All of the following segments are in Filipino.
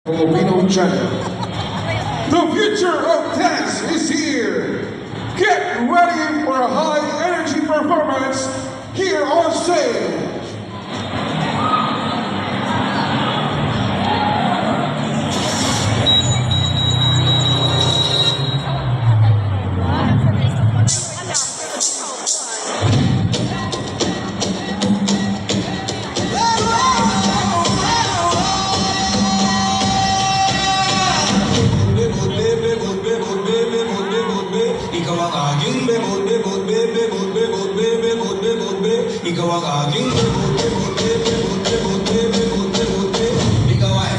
Filipino channel. The future of dance is here. Get ready for a high energy performance here on stage. Ikaw ang aking bebot, bebot, bebot, bebot, bebot, bebot, bebot. Ikaw ang aking bebot, bebot, bebot, bebot, bebot, bebot, bebot. Ikaw ay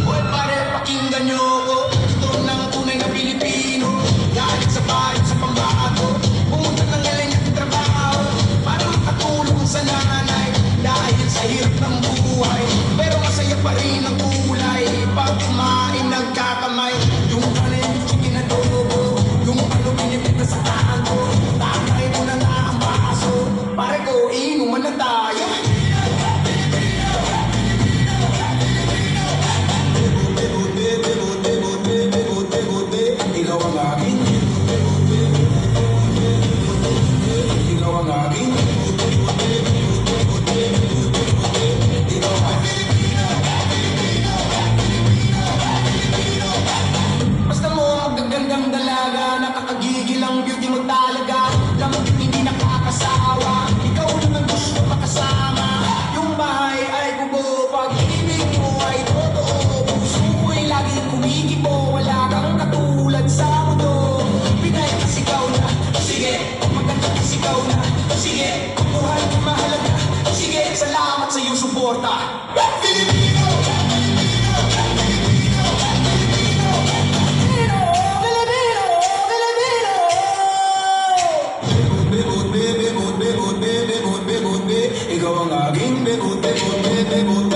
Hoy pare, pakinggan niyo ako. Ito ng tunay na Pilipino. Galing sa bahay, sa pambato. Pumunta ng galing at trabaho para makatulong sa nanay. Dahil sa hirap ng buhay, pero masaya pa rin ang kulay. Pag kumain nagkakamay, yung kanin chicken adobo, yung ano pinipita sa kanto, takay mo na nga ang baso. Pare ko, inuman na tayo. Ikaw ang aking, ikaw ang aking, basta mo ang magagandang dalaga, nakakagigil ang beauty mo talaga. Lamang hindi nakakasawa, ikaw lang ang gusto makasama. Yung bahay ay kubo, pag-ibig mo ay totoo. Puso mo'y laging kumikibo, wala kang katulad sa mundo. Pinay kasigaw na, sige, maganda kasigaw na, sige, buhay na mahalaga, sige, salamat sa iyong suporta. Filipino! Ikaw ang aking bebot, bebot, bebot,